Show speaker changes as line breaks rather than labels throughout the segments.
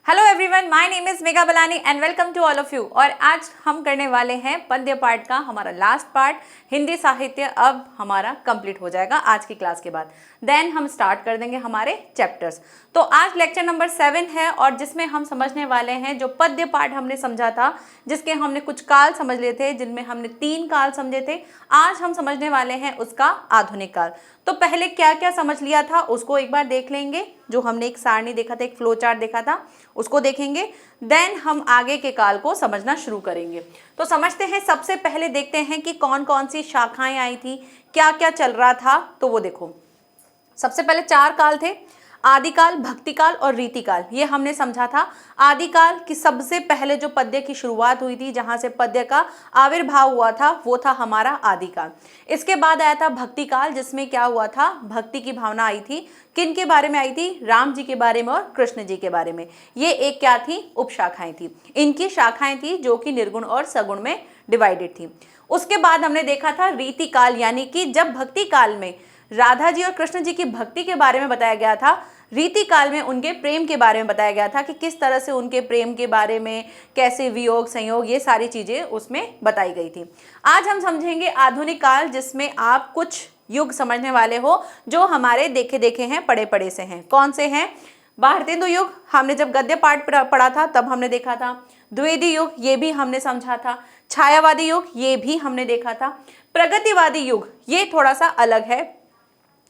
Hello everyone, my name is Megha Balani and welcome to all of you. और आज हम करने वाले हैं पद्य पाठ का हमारा लास्ट पार्ट, हिंदी साहित्य। अब हमारा कंप्लीट हो जाएगा आज की क्लास के बाद। देन हम स्टार्ट कर देंगे हमारे चैप्टर्स। तो आज लेक्चर नंबर 7 है और जिसमें हम समझने वाले हैं जो पद्य पाठ हमने समझा था, जिसके हमने कुछ काल समझ लिए थे, जिनमें हमने 3 काल समझे थे। आज हम समझने वाले हैं उसका आधुनिक काल। तो पहले क्या क्या समझ लिया था उसको एक बार देख लेंगे। जो हमने एक सारणी देखा था, एक फ्लो चार्ट देखा था, उसको देखेंगे। देन हम आगे के काल को समझना शुरू करेंगे। तो समझते हैं। सबसे पहले देखते हैं कि कौन कौन सी शाखाएं आई थी, क्या क्या चल रहा था। तो वो देखो, सबसे पहले 4 काल थे, आदिकाल, भक्तिकाल और रीतिकाल। ये हमने समझा था। आदिकाल की सबसे पहले जो पद्य की शुरुआत हुई थी, जहां से पद्य का आविर्भाव हुआ था, वो था हमारा आदिकाल। इसके बाद आया था भक्तिकाल, जिसमें क्या हुआ था, भक्ति की भावना आई थी। किन के बारे में आई थी? राम जी के बारे में और कृष्ण जी के बारे में। ये एक क्या थी? उपशाखाएं थी। इनकी शाखाएं थी जो कि निर्गुण और सगुण में डिवाइडेड थी। उसके बाद हमने देखा था रीतिकाल, यानी कि जब भक्ति काल में राधा जी और कृष्ण जी की भक्ति के बारे में बताया गया था, रीति काल में उनके प्रेम के बारे में बताया गया था कि किस तरह से उनके प्रेम के बारे में, कैसे वियोग संयोग, ये सारी चीजें उसमें बताई गई थी। आज हम समझेंगे आधुनिक काल, जिसमें आप कुछ युग समझने वाले हो जो हमारे देखे देखे हैं, पढ़े पढ़े से हैं। कौन से हैं? भारतेंदु युग, हमने जब गद्य पाठ पढ़ा था तब हमने देखा था। द्विवेदी युग, ये भी हमने समझा था। छायावादी युग, ये भी हमने देखा था। प्रगतिवादी युग, ये थोड़ा सा अलग है।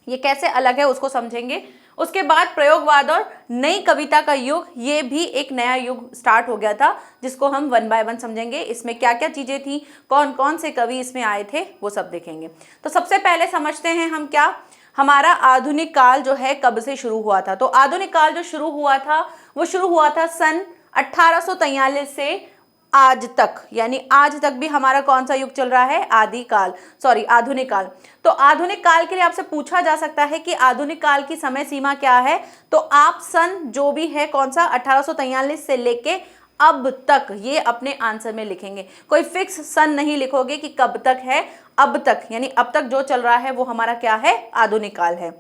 ये कैसे अलग है उसको समझेंगे। उसके बाद प्रयोगवाद और नई कविता का युग, ये भी एक नया युग स्टार्ट हो गया था, जिसको हम 1 बाय 1 समझेंगे। इसमें क्या क्या चीजें थी, कौन कौन से कवि इसमें आए थे, वो सब देखेंगे। तो सबसे पहले समझते हैं हम क्या, हमारा आधुनिक काल जो है कब से शुरू हुआ था। तो आधुनिक काल जो शुरू हुआ था वो शुरू हुआ था सन 1843 से आज तक, यानी आज तक भी हमारा कौन सा युग चल रहा है? आधुनिक काल। तो आधुनिक काल के लिए आपसे पूछा जा सकता है कि आधुनिक काल की समय सीमा क्या है। तो आप सन जो भी है, कौन सा, 1843 से लेके अब तक, ये अपने आंसर में लिखेंगे। कोई फिक्स सन नहीं लिखोगे कि कब तक है, अब तक, यानी अब तक जो चल रहा है वो हमारा क्या है? आधुनिक काल है।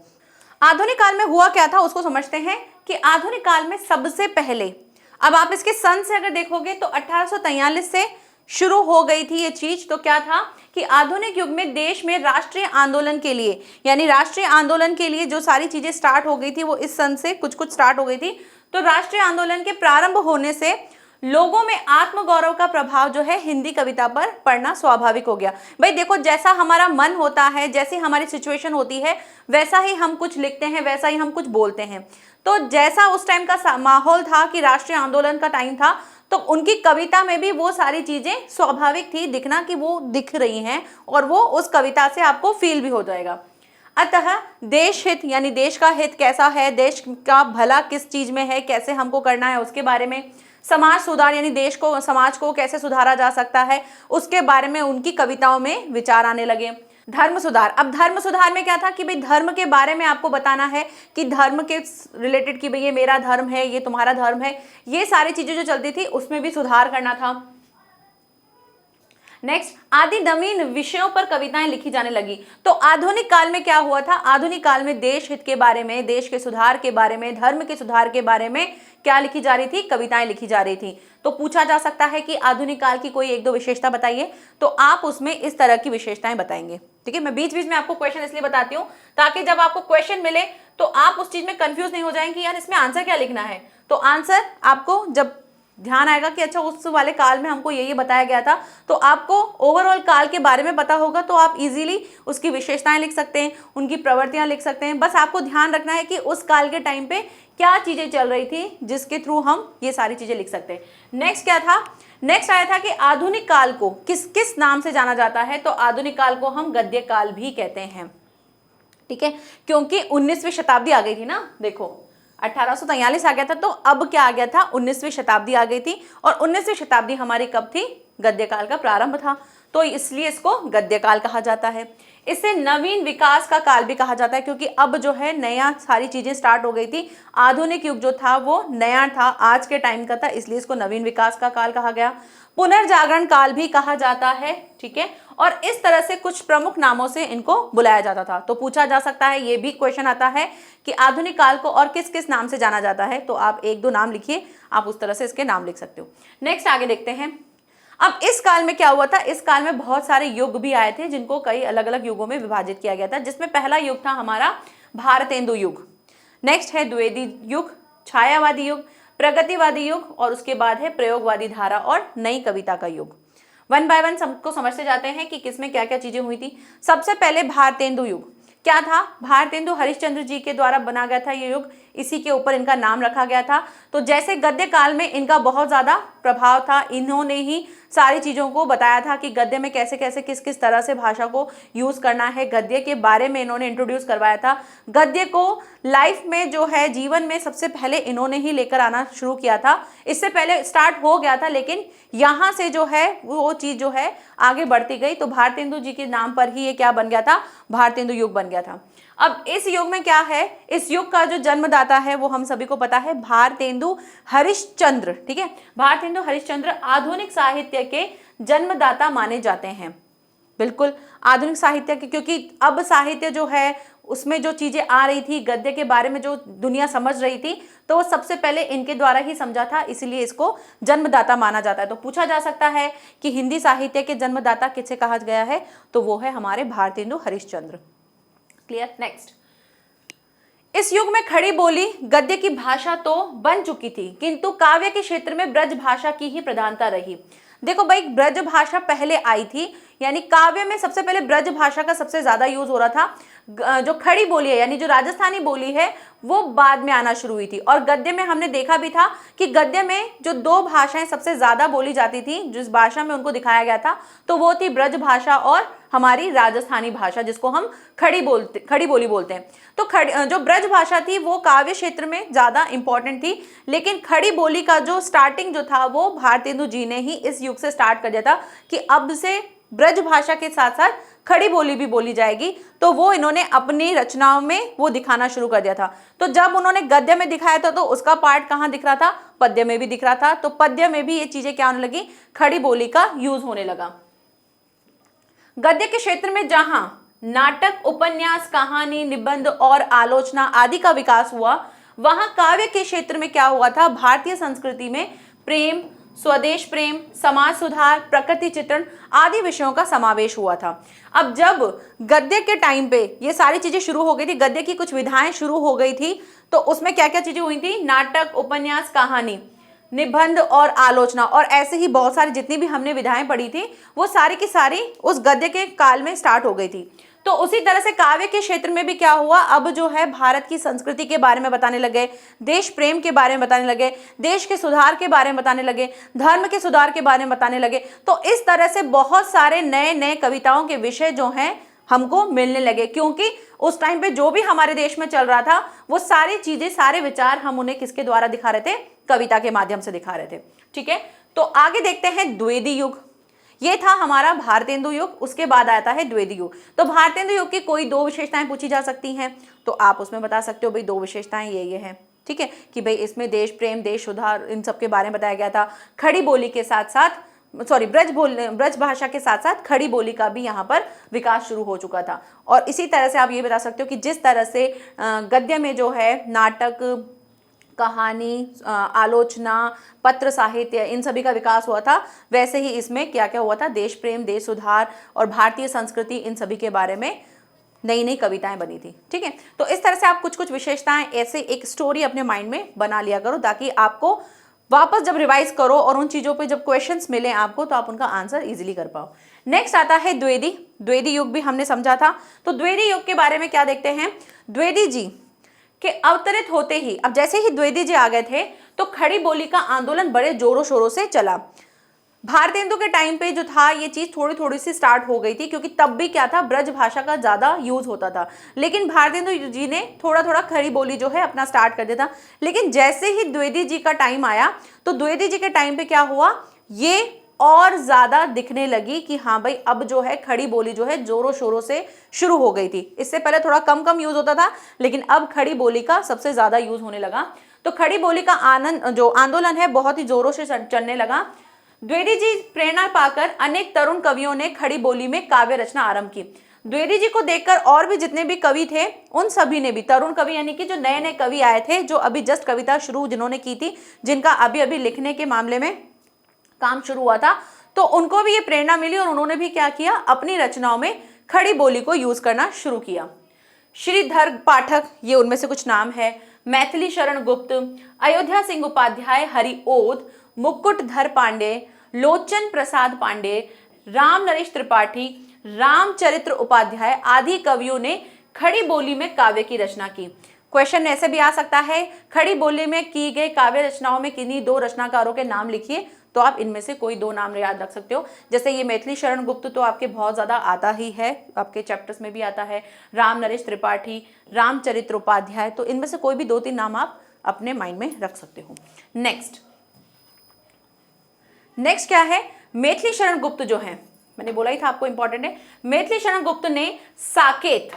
आधुनिक काल में हुआ क्या था उसको समझते हैं कि आधुनिक काल में सबसे पहले, अब आप इसके सन से अगर देखोगे तो 1843 से शुरू हो गई थी ये चीज। तो क्या था कि आधुनिक युग में देश में राष्ट्रीय आंदोलन के लिए, यानी राष्ट्रीय आंदोलन के लिए जो सारी चीजें स्टार्ट हो गई थी वो इस सन से कुछ कुछ स्टार्ट हो गई थी। तो राष्ट्रीय आंदोलन के प्रारंभ होने से लोगों में आत्मगौरव का प्रभाव जो है हिंदी कविता पर पड़ना स्वाभाविक हो गया। भाई देखो, जैसा हमारा मन होता है, जैसी हमारी सिचुएशन होती है, वैसा ही हम कुछ लिखते हैं, वैसा ही हम कुछ बोलते हैं। तो जैसा उस टाइम का माहौल था कि राष्ट्रीय आंदोलन का टाइम था, तो उनकी कविता में भी वो सारी चीजें स्वाभाविक थी दिखना, कि वो दिख रही हैं और वो उस कविता से आपको फील भी हो जाएगा। अतः देश हित, यानी देश का हित कैसा है, देश का भला किस चीज में है, कैसे हमको करना है, उसके बारे में। समाज सुधार, यानी देश को, समाज को कैसे सुधारा जा सकता है, उसके बारे में उनकी कविताओं में विचार आने लगे। धर्म सुधार, अब धर्म सुधार में क्या था कि भाई धर्म के बारे में आपको बताना है, कि धर्म के रिलेटेड, कि भाई ये मेरा धर्म है, ये तुम्हारा धर्म है, ये सारी चीजें जो चलती थी उसमें भी सुधार करना था। नेक्स्ट, आदि नवीन विषयों पर कविताएं लिखी जाने लगी। तो आधुनिक काल में क्या हुआ था? आधुनिक काल में देश हित के बारे में, देश के सुधार के बारे में, धर्म के सुधार के बारे में क्या लिखी जा रही थी? कविताएं लिखी जा रही थी। तो पूछा जा सकता है कि आधुनिक काल की कोई 1-2 विशेषता बताइए, तो आप उसमें इस तरह की विशेषताएं बताएंगे। ठीक है, मैं बीच बीच में आपको क्वेश्चन इसलिए बताती हूँ ताकि जब आपको क्वेश्चन मिले तो आप उस चीज में कंफ्यूज नहीं हो जाएं कि यार इसमें आंसर क्या लिखना है। तो आंसर आपको जब ध्यान आएगा कि अच्छा उस वाले काल में हमको ये बताया गया था, तो आपको ओवरऑल काल के बारे में पता होगा, तो आप इजीली उसकी विशेषताएं लिख सकते हैं, उनकी प्रवृत्तियां लिख सकते हैं। बस आपको ध्यान रखना है कि उस काल के टाइम पे क्या चीजें चल रही थी, जिसके थ्रू हम ये सारी चीजें लिख सकते हैं। नेक्स्ट क्या था? नेक्स्ट आया था कि आधुनिक काल को किस किस नाम से जाना जाता है। तो आधुनिक काल को हम गद्य काल भी कहते हैं। ठीक है, क्योंकि 19वीं शताब्दी आ गई थी ना। देखो 1843 आ गया था, तो अब क्या आ गया था? 19वीं शताब्दी आ गई थी। और 19वीं शताब्दी हमारी कब थी? गद्य काल का प्रारंभ था, तो इसलिए इसको गद्य काल कहा जाता है। इसे नवीन विकास का काल भी कहा जाता है, क्योंकि अब जो है नया सारी चीजें स्टार्ट हो गई थी। आधुनिक युग जो था वो नया था, आज के टाइम का था, इसलिए इसको नवीन विकास का काल कहा गया। पुनर्जागरण काल भी कहा जाता है, ठीक है। और इस तरह से कुछ प्रमुख नामों से इनको बुलाया जाता था। तो पूछा जा सकता है, ये भी क्वेश्चन आता है कि आधुनिक काल को और किस किस नाम से जाना जाता है, तो आप एक दो नाम लिखिए, आप उस तरह से इसके नाम लिख सकते हो। नेक्स्ट आगे देखते हैं। अब इस काल में क्या हुआ था, इस काल में बहुत सारे युग भी आए थे जिनको कई अलग अलग युगों में विभाजित किया गया था, जिसमें पहला युग था हमारा भारतेंदु युग। नेक्स्ट है द्विवेदी युग, छायावादी युग, प्रगतिवादी युग, और उसके बाद है प्रयोगवादी धारा और नई कविता का युग। वन बाय वन सबको समझते जाते हैं कि किसमें क्या क्या चीजें हुई थी। सबसे पहले भारतेंदु युग क्या था, भारतेंदु हरिश्चंद्र जी के द्वारा बना गया था ये युग, इसी के ऊपर इनका नाम रखा गया था। तो जैसे गद्य काल में इनका बहुत ज्यादा प्रभाव था, इन्होंने ही सारी चीजों को बताया था कि गद्य में कैसे कैसे किस किस तरह से भाषा को यूज करना है, गद्य के बारे में इन्होंने इंट्रोड्यूस करवाया था। गद्य को लाइफ में जो है जीवन में सबसे पहले इन्होंने ही लेकर आना शुरू किया था। इससे पहले स्टार्ट हो गया था, लेकिन यहाँ से जो है वो चीज जो है आगे बढ़ती गई। तो भारतेंदु जी के नाम पर ही ये क्या बन गया था, भारतेंदु युग बन गया था। अब इस युग में क्या है, इस युग का जो जन्मदाता है वो हम सभी को पता है, भारतेंदु हरिश्चंद्र, ठीक है। भारतेंदु हरिश्चंद्र आधुनिक साहित्य के जन्मदाता माने जाते हैं, बिल्कुल आधुनिक साहित्य के, क्योंकि अब साहित्य जो है उसमें जो चीजें आ रही थी, गद्य के बारे में जो दुनिया समझ रही थी, तो वो सबसे पहले इनके द्वारा ही समझा था, इसलिए इसको जन्मदाता माना जाता है। तो पूछा जा सकता है कि हिंदी साहित्य के जन्मदाता किसे कहा गया है, तो वो है हमारे भारतेंदु हरिश्चंद्र। क्लियर। नेक्स्ट, इस युग में खड़ी बोली गद्य की भाषा तो बन चुकी थी, किंतु काव्य के क्षेत्र में ब्रज भाषा की ही प्रधानता रही। देखो भाई, ब्रज भाषा पहले आई थी, यानी काव्य में सबसे पहले ब्रज भाषा का सबसे ज्यादा यूज हो रहा था। जो खड़ी बोली है यानी जो राजस्थानी बोली है वो बाद में आना शुरू हुई थी। और गद्य में हमने देखा भी था कि गद्य में जो दो भाषाएं सबसे ज्यादा बोली जाती थी, जिस भाषा में उनको दिखाया गया था, तो वो थी ब्रज भाषा और हमारी राजस्थानी भाषा, जिसको हम खड़ी बोली बोलते हैं। तो जो ब्रज भाषा थी वो काव्य क्षेत्र में ज्यादा इंपॉर्टेंट थी, लेकिन खड़ी बोली का जो स्टार्टिंग जो था वो भारतेंदु जी ने ही इस युग से स्टार्ट कर दिया था कि अब से ब्रज भाषा के साथ साथ खड़ी बोली भी बोली जाएगी। तो वो इन्होंने अपनी रचनाओं में वो दिखाना शुरू कर दिया था। तो जब उन्होंने गद्य में दिखाया था तो उसका पार्ट कहाँ दिख रहा था, पद्य में भी दिख रहा था। तो पद्य में भी ये चीजें क्या होने लगी, खड़ी बोली का यूज होने लगा। गद्य के क्षेत्र में जहां नाटक, उपन्यास, कहानी, निबंध और आलोचना आदि का विकास हुआ, वहां काव्य के क्षेत्र में क्या हुआ था, भारतीय संस्कृति में प्रेम, स्वदेश प्रेम, समाज सुधार, प्रकृति चित्रण आदि विषयों का समावेश हुआ था। अब जब गद्य के टाइम पे ये सारी चीजें शुरू हो गई थी, गद्य की कुछ विधाएं शुरू हो गई थी, तो उसमें क्या क्या चीजें हुई थी, नाटक, उपन्यास, कहानी, निबंध और आलोचना, और ऐसे ही बहुत सारी जितनी भी हमने विधाएं पढ़ी थी वो सारी की सारी उस गद्य के काल में स्टार्ट हो गई थी। तो उसी तरह से काव्य के क्षेत्र में भी क्या हुआ, अब जो है भारत की संस्कृति के बारे में बताने लगे, देश प्रेम के बारे में बताने लगे, देश के सुधार के बारे में बताने लगे, धर्म के सुधार के बारे में बताने लगे। तो इस तरह से बहुत सारे नए नए कविताओं के विषय जो हैं हमको मिलने लगे, क्योंकि उस टाइम पे जो भी हमारे देश में चल रहा था वो सारी चीजें, सारे विचार हम उन्हें किसके द्वारा दिखा रहे थे, कविता के माध्यम से दिखा रहे थे। ठीक है, तो आगे देखते हैं द्विवेदी युग। ये था हमारा भारतेंदु युग, उसके बाद आता है द्विवेदी युग। तो भारतेंदु युग की कोई दो विशेषताएं पूछी जा सकती हैं, तो आप उसमें बता सकते हो भाई दो विशेषताएं ये हैं, ठीक है, कि भाई इसमें देश प्रेम, देश सुधार, इन सब के बारे में बताया गया था। खड़ी बोली के साथ साथ ब्रज भाषा के साथ साथ खड़ी बोली का भी यहाँ पर विकास शुरू हो चुका था। और इसी तरह से आप ये बता सकते हो कि जिस तरह से गद्य में जो है नाटक, कहानी, आलोचना, पत्र साहित्य, इन सभी का विकास हुआ था, वैसे ही इसमें क्या क्या हुआ था, देश प्रेम, देश सुधार और भारतीय संस्कृति, इन सभी के बारे में नई नई कविताएं बनी थी। ठीक है, तो इस तरह से आप कुछ कुछ विशेषताएं ऐसे एक स्टोरी अपने माइंड में बना लिया करो, ताकि आपको वापस जब रिवाइज करो और उन चीजों पे जब क्वेश्चंस मिले आपको, तो आप उनका आंसर इजीली कर पाओ। नेक्स्ट आता है द्विवेदी युग भी हमने समझा था। तो द्विवेदी युग के बारे में क्या देखते हैं, द्विवेदी जी के अवतरित होते ही, अब जैसे ही द्विवेदी जी आ गए थे तो खड़ी बोली का आंदोलन बड़े जोरों शोरों से चला। भारतेंदु के टाइम पे जो था ये चीज थोड़ी थोड़ी सी स्टार्ट हो गई थी, क्योंकि तब भी क्या था, ब्रज भाषा का ज्यादा यूज होता था, लेकिन भारतेंदु जी ने थोड़ा थोड़ा खड़ी बोली जो है अपना स्टार्ट कर दिया था। लेकिन जैसे ही द्विवेदी जी का टाइम आया तो द्विवेदी जी के टाइम पे क्या हुआ, ये और ज्यादा दिखने लगी कि हाँ भाई अब जो है खड़ी बोली जो है जोरों शोरों से शुरू हो गई थी। इससे पहले थोड़ा कम कम यूज होता था, लेकिन अब खड़ी बोली का सबसे ज्यादा यूज होने लगा। तो खड़ी बोली का आंदोलन है बहुत ही जोरों से चलने लगा। द्विवेदी जी प्रेरणा पाकर अनेक तरुण कवियों ने खड़ी बोली में काव्य रचना आरंभ की। द्विवेदी जी को देखकर और भी जितने भी कवि थे उन सभी ने भी, तरुण कवि यानी कि जो नए नए कवि आए थे, जो अभी जस्ट कविता शुरू जिन्होंने की थी, जिनका अभी अभी लिखने के मामले में काम शुरू हुआ था, तो उनको भी ये प्रेरणा मिली और उन्होंने भी क्या किया, अपनी रचनाओं में खड़ी बोली को यूज करना शुरू किया। श्रीधर पाठक, ये उनमें से कुछ नाम है, मैथिली शरण गुप्त, अयोध्या सिंह उपाध्याय, हरिओद, मुकुटधर पांडे, लोचन प्रसाद पांडे, राम नरेश त्रिपाठी, रामचरित्र उपाध्याय आदि कवियों ने खड़ी बोली में काव्य की रचना की। क्वेश्चन ऐसे भी आ सकता है, खड़ी बोली में की गई काव्य रचनाओं में किन्हीं दो रचनाकारों के नाम लिखिए, तो आप इनमें से कोई दो नाम याद रख सकते हो। जैसे ये मैथिली शरण गुप्त तो आपके बहुत ज्यादा आता ही है, आपके चैप्टर्स में भी आता है, राम नरेश त्रिपाठी, रामचरित्र उपाध्याय, तो इनमें से कोई भी दो तीन नाम आप अपने माइंड में रख सकते हो। नेक्स्ट क्या है, मैथिली शरण गुप्त जो है, मैंने बोला ही था आपको इंपॉर्टेंट है, मैथिली शरण गुप्त ने साकेत,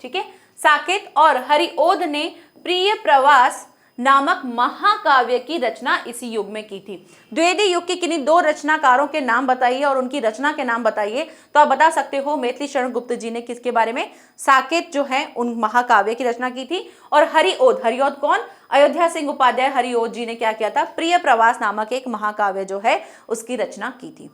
ठीक है, साकेत और हरिओद ने प्रिय प्रवास नामक महाकाव्य की रचना इसी युग में की थी। द्विवेदी युग के किन्हीं दो रचनाकारों के नाम बताइए और उनकी रचना के नाम बताइए, तो आप बता सकते हो मैथिली शरण गुप्त जी ने किसके बारे में, साकेत जो है उन महाकाव्य की रचना की थी, और हरिओद कौन, अयोध्या सिंह उपाध्याय हरिओद जी ने क्या किया था, प्रिय प्रवास नामक एक महाकाव्य जो है उसकी रचना की थी।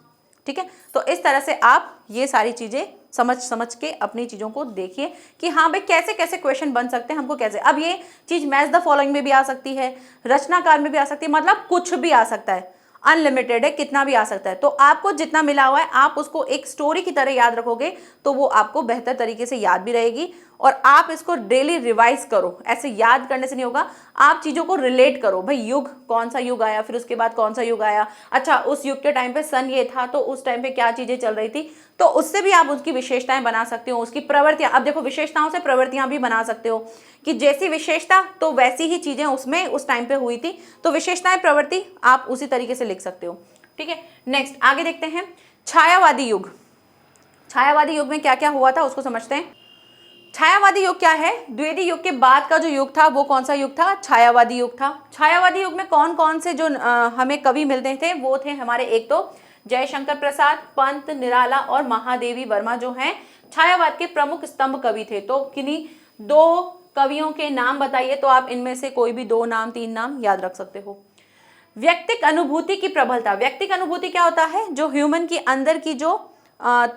ठीक है, तो इस तरह से आप ये सारी चीजें समझ के अपनी चीजों को देखिए कि हाँ भाई कैसे कैसे क्वेश्चन बन सकते हैं, हमको कैसे, अब ये चीज मैच द फॉलोइंग में भी आ सकती है, रचनाकार में भी आ सकती है, मतलब कुछ भी आ सकता है, अनलिमिटेड है, कितना भी आ सकता है। तो आपको जितना मिला हुआ है आप उसको एक स्टोरी की तरह याद रखोगे तो वो आपको बेहतर तरीके से याद भी रहेगी, और आप इसको डेली रिवाइज करो, ऐसे याद करने से नहीं होगा, आप चीजों को रिलेट करो, भाई युग कौन सा युग आया, फिर उसके बाद कौन सा युग आया, अच्छा उस युग के टाइम पे सन ये था तो उस टाइम पे क्या चीजें चल रही थी, तो उससे भी आप उसकी विशेषताएं बना सकते हो, उसकी प्रवृत्तियां, अब देखो विशेषताओं से प्रवृत्तियां भी बना सकते हो कि जैसी विशेषता तो वैसी ही चीजें उसमें उस टाइम पे हुई थी, तो विशेषताएं प्रवृत्ति आप उसी तरीके से लिख सकते हो। ठीक है, नेक्स्ट आगे देखते हैं, छायावादी युग। छायावादी युग में क्या क्या हुआ था उसको समझते हैं। छायावादी युग क्या है, द्विवेदी युग के बाद का जो युग था वो कौन सा युग था, छायावादी युग था। छायावादी युग में कौन कौन से जो हमें कवि मिलते थे वो थे हमारे, एक तो जयशंकर प्रसाद, पंत, निराला और महादेवी वर्मा जो हैं छायावाद के प्रमुख स्तंभ कवि थे। तो किन्हीं दो कवियों के नाम बताइए, तो आप इनमें से कोई भी दो नाम तीन नाम याद रख सकते हो। व्यक्तिक अनुभूति की प्रबलता, व्यक्तिक अनुभूति क्या होता है, जो ह्यूमन की अंदर की जो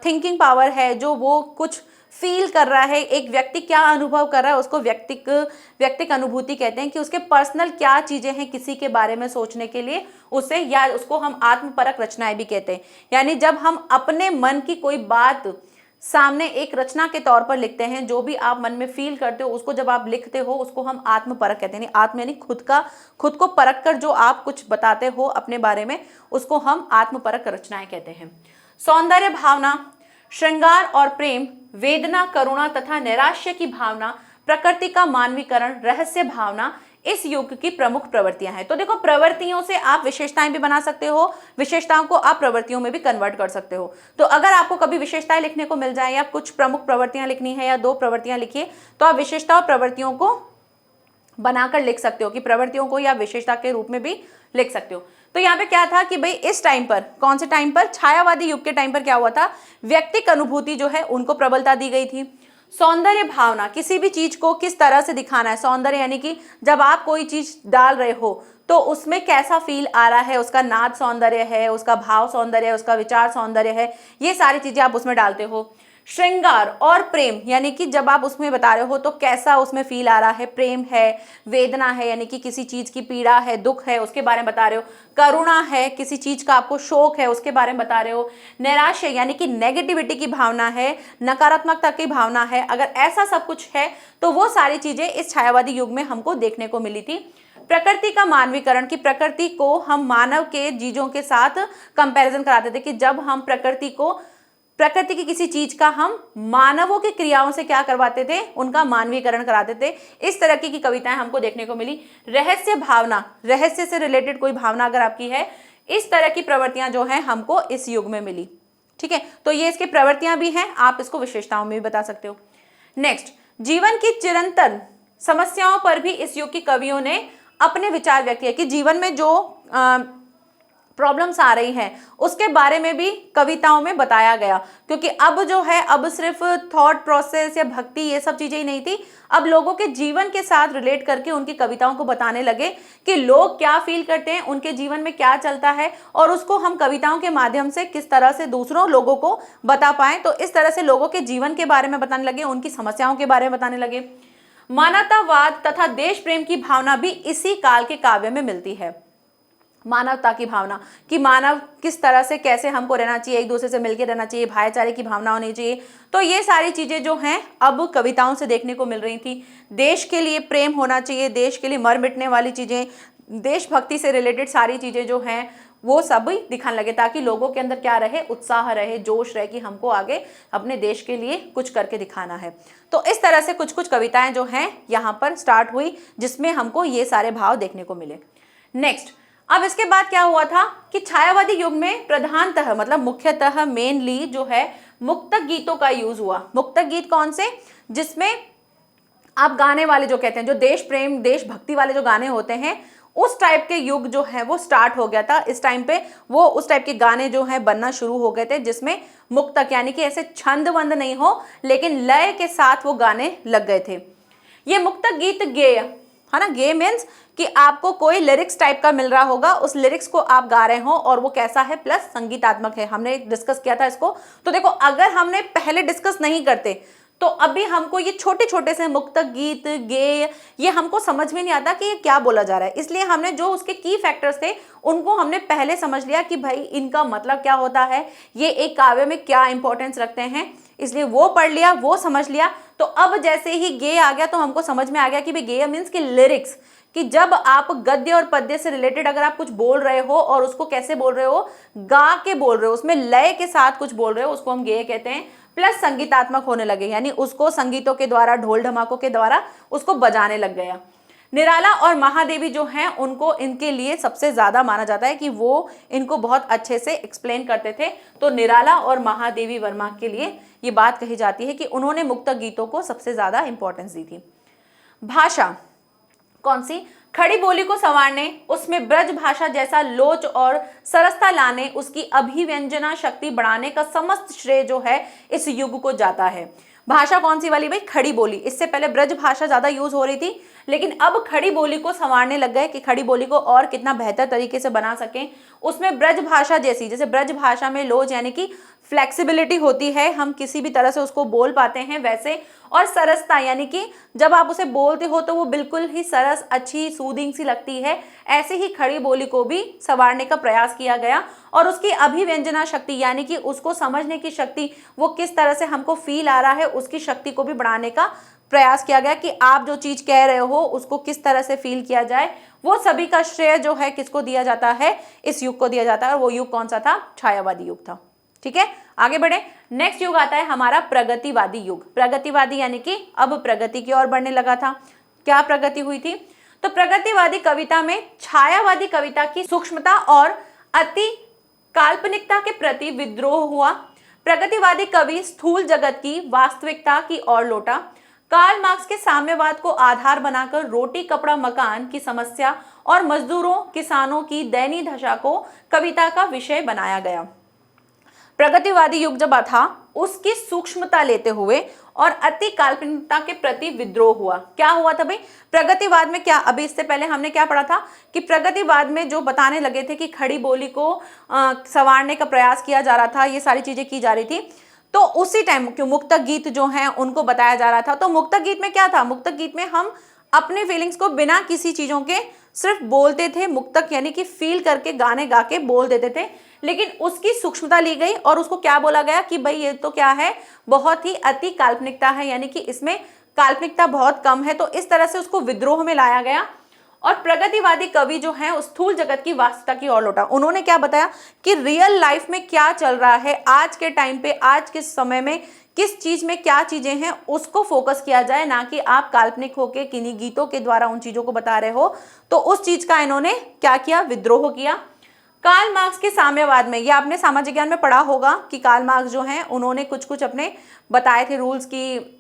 थिंकिंग पावर है, जो वो कुछ फील कर रहा है, एक व्यक्ति क्या अनुभव कर रहा है उसको व्यक्तिक अनुभूति कहते हैं, कि उसके पर्सनल क्या चीजें हैं किसी के बारे में सोचने के लिए उसे, या उसको हम आत्मपरक रचनाएं भी कहते हैं। यानी जब हम अपने मन की कोई बात सामने एक रचना के तौर पर लिखते हैं, जो भी आप मन में फील करते हो उसको जब आप लिखते हो उसको हम आत्मपरक कहते हैं। आत्म यानी खुद को परख कर जो आप कुछ बताते हो अपने बारे में उसको हम आत्मपरक रचनाएं कहते हैं। सौंदर्य भावना, श्रृंगार और प्रेम, वेदना, करुणा तथा नैराश्य की भावना, प्रकृति का मानवीकरण, रहस्य भावना इस युग की प्रमुख प्रवृत्तियां हैं। तो देखो प्रवृत्तियों से आप विशेषताएं भी बना सकते हो, विशेषताओं को आप प्रवृत्तियों में भी कन्वर्ट कर सकते हो। तो अगर आपको कभी विशेषताएं लिखने को मिल जाए या कुछ प्रमुख प्रवृत्तियां लिखनी है या दो प्रवृत्तियां लिखिए, तो आप विशेषता और प्रवृत्तियों को बनाकर लिख सकते हो, कि प्रवृत्तियों को या विशेषता के रूप में भी लिख सकते हो। तो यहाँ पे क्या था कि भाई इस टाइम पर, कौन से टाइम पर, छायावादी युग के टाइम पर क्या हुआ था, व्यक्तिक अनुभूति जो है उनको प्रबलता दी गई थी। सौंदर्य भावना, किसी भी चीज को किस तरह से दिखाना है, सौंदर्य यानी कि जब आप कोई चीज डाल रहे हो तो उसमें कैसा फील आ रहा है, उसका नाद सौंदर्य है, उसका भाव सौंदर्य है, उसका विचार सौंदर्य है, ये सारी चीजें आप उसमें डालते हो। श्रृंगार और प्रेम, यानी कि जब आप उसमें बता रहे हो तो कैसा उसमें फील आ रहा है, प्रेम है, वेदना है यानी कि किसी चीज की पीड़ा है, दुख है उसके बारे में बता रहे हो, करुणा है किसी चीज का आपको शोक है उसके बारे में बता रहे हो, नैराश्य यानी कि नेगेटिविटी की भावना है, नकारात्मकता की भावना है। अगर ऐसा सब कुछ है तो वो सारी चीजें इस छायावादी युग में हमको देखने को मिली थी। प्रकृति का मानवीकरण, की प्रकृति को हम मानव के चीजों के साथ कंपैरिजन कराते थे, कि जब हम प्रकृति की किसी चीज का हम मानवों की क्रियाओं से क्या करवाते थे, उनका मानवीकरण कराते थे। इस तरह की कविताएं हमको देखने को मिली। रहस्य भावना, रहस्य से रिलेटेड कोई भावना अगर आपकी है, इस तरह की प्रवृत्तियां जो हैं हमको इस युग में मिली। ठीक है, तो ये इसकी प्रवृत्तियां भी हैं, आप इसको विशेषताओं में भी बता सकते हो। नेक्स्ट, जीवन की चिरंतन समस्याओं पर भी इस युग के कवियों ने अपने विचार व्यक्त किए कि जीवन में जो प्रॉब्लम्स आ रही हैं उसके बारे में भी कविताओं में बताया गया, क्योंकि अब जो है अब सिर्फ थॉट प्रोसेस या भक्ति ये सब चीजें ही नहीं थी, अब लोगों के जीवन के साथ रिलेट करके उनकी कविताओं को बताने लगे कि लोग क्या फील करते हैं, उनके जीवन में क्या चलता है, और उसको हम कविताओं के माध्यम से किस तरह से दूसरों लोगों को बता पाएं। तो इस तरह से लोगों के जीवन के बारे में बताने लगे, उनकी समस्याओं के बारे में बताने लगे। मानवतावाद तथा देश प्रेम की भावना भी इसी काल के काव्य में मिलती है। मानवता की भावना कि मानव किस तरह से कैसे हमको रहना चाहिए, एक दूसरे से मिलकर रहना चाहिए, भाईचारे की भावना होनी चाहिए, तो ये सारी चीजें जो हैं अब कविताओं से देखने को मिल रही थी। देश के लिए प्रेम होना चाहिए, देश के लिए मर मिटने वाली चीजें, देशभक्ति से रिलेटेड सारी चीजें जो हैं वो सब दिखाने लगे, ताकि लोगों के अंदर क्या रहे, उत्साह रहे, जोश रहे कि हमको आगे अपने देश के लिए कुछ करके दिखाना है। तो इस तरह से कुछ कुछ कविताएं जो हैं यहाँ पर स्टार्ट हुई, जिसमें हमको ये सारे भाव देखने को मिले। नेक्स्ट, अब इसके बाद क्या हुआ था कि छायावादी युग में प्रधानतः मतलब मुख्यतः मेनली जो है मुक्तक गीतों का यूज हुआ। मुक्तक गीत कौन से, जिसमें आप गाने वाले जो कहते हैं, जो देश प्रेम देशभक्ति वाले जो गाने होते हैं, उस टाइप के युग जो है वो स्टार्ट हो गया था। इस टाइम पे वो उस टाइप के गाने जो है बनना शुरू हो गए थे, जिसमें मुक्तक यानी कि ऐसे छंद वंद नहीं हो लेकिन लय के साथ वो गाने लग गए थे। ये मुक्तक गीत गेय है ना, गेय मीन्स कि आपको कोई लिरिक्स टाइप का मिल रहा होगा, उस लिरिक्स को आप गा रहे हो और वो कैसा है, प्लस संगीतात्मक है। हमने डिस्कस किया था इसको। तो देखो, अगर हमने पहले डिस्कस नहीं करते तो अभी हमको ये छोटे छोटे से मुक्तक गीत गेय ये हमको समझ में नहीं आता कि ये क्या बोला जा रहा है। इसलिए हमने जो उसके की फैक्टर्स थे उनको हमने पहले समझ लिया कि भाई इनका मतलब क्या होता है, ये एक काव्य में क्या इंपॉर्टेंस रखते हैं, इसलिए वो पढ़ लिया, वो समझ लिया। तो अब जैसे ही गेय आ गया तो हमको समझ में आ गया कि भाई गेय मीन्स कि लिरिक्स, कि जब आप गद्य और पद्य से रिलेटेड अगर आप कुछ बोल रहे हो और उसको कैसे बोल रहे हो, गा के बोल रहे हो, उसमें लय के साथ कुछ बोल रहे हो, उसको हम गेय कहते हैं। प्लस संगीतात्मक होने लगे, यानी उसको संगीतों के द्वारा, ढोल ढमाकों के द्वारा उसको बजाने लग गया। निराला और महादेवी जो हैं उनको इनके लिए सबसे ज्यादा माना जाता है कि वो इनको बहुत अच्छे से एक्सप्लेन करते थे। तो निराला और महादेवी वर्मा के लिए ये बात कही जाती है कि उन्होंने मुक्तक गीतों को सबसे ज्यादा इंपॉर्टेंस दी थी। भाषा कौन सी, खड़ी बोली को संवारने, उसमें ब्रज भाषा जैसा लोच और सरसता लाने, उसकी अभिव्यंजना शक्ति बढ़ाने का समस्त श्रेय जो है इस युग को जाता है। भाषा कौन सी वाली भाई, खड़ी बोली। इससे पहले ब्रज भाषा ज्यादा यूज हो रही थी, लेकिन अब खड़ी बोली को संवारने लग गए कि खड़ी बोली को और कितना बेहतर तरीके से बना सकें। उसमें ब्रज भाषा जैसी, जैसे ब्रज भाषा में लोच यानी कि फ्लेक्सिबिलिटी होती है, हम किसी भी तरह से उसको बोल पाते हैं वैसे, और सरसता यानी कि जब आप उसे बोलते हो तो वो बिल्कुल ही सरस, अच्छी, सूदिंग सी लगती है। ऐसे ही खड़ी बोली को भी संवारने का प्रयास किया गया, और उसकी अभिव्यंजना शक्ति यानी कि उसको समझने की शक्ति, वो किस तरह से हमको फील आ रहा है, उसकी शक्ति को भी बढ़ाने का प्रयास किया गया कि आप जो चीज कह रहे हो उसको किस तरह से फील किया जाए। वो सभी का श्रेय जो है किसको दिया जाता है, इस युग को दिया जाता है। और वो युग कौन सा था, छायावादी युग था। ठीक है, आगे बढ़े। नेक्स्ट युग आता है हमारा प्रगतिवादी युग। प्रगतिवादी यानी कि अब प्रगति की ओर बढ़ने लगा था। क्या प्रगति हुई थी, तो प्रगतिवादी कविता में छायावादी कविता की सूक्ष्मता और अति काल्पनिकता के प्रति विद्रोह हुआ। प्रगतिवादी कवि स्थूल जगत की वास्तविकता की ओर लौटा। कार्ल मार्क्स के साम्यवाद को आधार बनाकर रोटी कपड़ा मकान की समस्या और मजदूरों किसानों की दयनीय दशा को कविता का विषय बनाया गया। प्रगतिवादी युग जब था उसकी सूक्ष्मता लेते हुए और अति काल्पनिकता के प्रति विद्रोह हुआ। क्या हुआ था भाई, प्रगतिवाद में क्या, अभी इससे पहले हमने क्या पढ़ा था कि प्रगतिवाद में जो बताने लगे थे कि खड़ी बोली को संवारने का प्रयास किया जा रहा था, ये सारी चीजें की जा रही थी। तो उसी टाइम क्यों मुक्तक गीत जो हैं उनको बताया जा रहा था। तो मुक्तक गीत में क्या था, मुक्तक गीत में हम अपने फीलिंग्स को बिना किसी चीजों के सिर्फ बोलते थे। मुक्तक यानी कि फील करके गाने गा के बोल देते थे, लेकिन उसकी सूक्ष्मता ली गई और उसको क्या बोला गया कि भाई ये तो क्या है, बहुत ही अति काल्पनिकता है, यानी कि इसमें काल्पनिकता बहुत कम है। तो इस तरह से उसको विद्रोह में लाया गया। और प्रगतिवादी कवि जो हैं उस स्थूल जगत की वास्तविकता की ओर लौटा। उन्होंने क्या बताया कि रियल लाइफ में क्या चल रहा है, आज के टाइम पे, आज के समय में किस चीज में क्या चीजें हैं, उसको फोकस किया जाए, ना कि आप काल्पनिक होके किन्हीं गीतों के द्वारा उन चीजों को बता रहे हो। तो उस चीज का इन्होंने क्या किया, विद्रोह किया। कार्ल मार्क्स के साम्यवाद में, ये आपने सामाजिक ज्ञान में पढ़ा होगा कि कार्ल मार्क्स जो हैं उन्होंने कुछ कुछ अपने बताए थे रूल्स की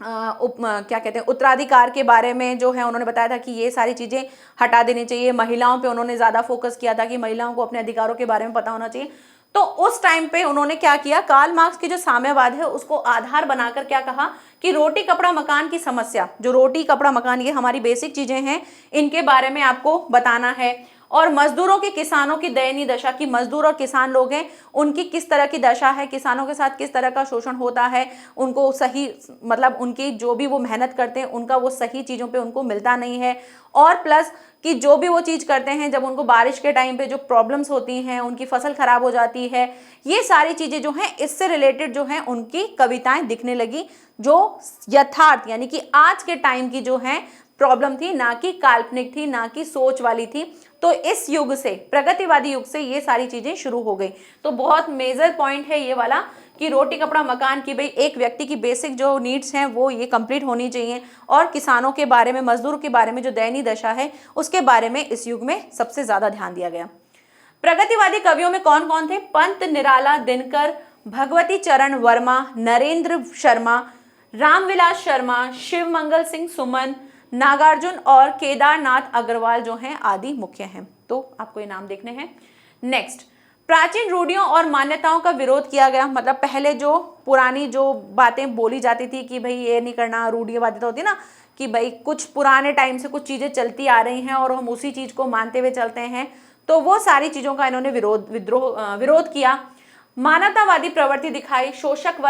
क्या कहते हैं उत्तराधिकार के बारे में जो है उन्होंने बताया था कि ये सारी चीज़ें हटा देनी चाहिए। महिलाओं पे उन्होंने ज़्यादा फोकस किया था कि महिलाओं को अपने अधिकारों के बारे में पता होना चाहिए। तो उस टाइम पे उन्होंने क्या किया, कार्ल मार्क्स की जो साम्यवाद है उसको आधार बनाकर क्या कहा कि रोटी कपड़ा मकान की समस्या, जो रोटी कपड़ा मकान ये हमारी बेसिक चीज़ें हैं, इनके बारे में आपको बताना है। और मजदूरों की, किसानों की दयनीय दशा की, मजदूर और किसान लोग हैं उनकी किस तरह की दशा है, किसानों के साथ किस तरह का शोषण होता है, उनको सही मतलब उनकी जो भी वो मेहनत करते हैं उनका वो सही चीज़ों पे उनको मिलता नहीं है। और प्लस कि जो भी वो चीज़ करते हैं जब उनको बारिश के टाइम पे जो प्रॉब्लम्स होती हैं, उनकी फसल खराब हो जाती है, ये सारी चीज़ें जो हैं इससे रिलेटेड जो हैं उनकी कविताएं दिखने लगी, जो यथार्थ यानी कि आज के टाइम की जो है प्रॉब्लम थी, ना कि काल्पनिक थी, ना कि सोच वाली थी। तो इस युग से, प्रगतिवादी युग से ये सारी चीजें शुरू हो गई। तो बहुत मेजर पॉइंट है ये वाला कि रोटी कपड़ा मकान की, भाई एक व्यक्ति की बेसिक जो नीड्स हैं वो ये कंप्लीट होनी चाहिए। और किसानों के बारे में, मजदूरों के बारे में जो दयनीय दशा है उसके बारे में इस युग में सबसे ज्यादा ध्यान दिया गया। प्रगतिवादी कवियों में कौन कौन थे? पंत निराला दिनकर, भगवती चरण वर्मा, नरेंद्र शर्मा, रामविलास शर्मा, शिव मंगल सिंह सुमन, नागार्जुन और केदारनाथ अग्रवाल जो हैं आदि मुख्य हैं। तो आपको ये नाम देखने हैं। नेक्स्ट, प्राचीन रूढ़ियों और मान्यताओं का विरोध किया गया। मतलब पहले जो पुरानी जो बातें बोली जाती थी कि भाई ये नहीं करना, रूढ़िवादिता होती ना कि भाई कुछ पुराने टाइम से कुछ चीजें चलती आ रही हैं और हम उसी चीज को मानते हुए चलते हैं, तो वो सारी चीजों का इन्होंने विरोध किया। मानवतावादी प्रवृत्ति दिखाई, शोषक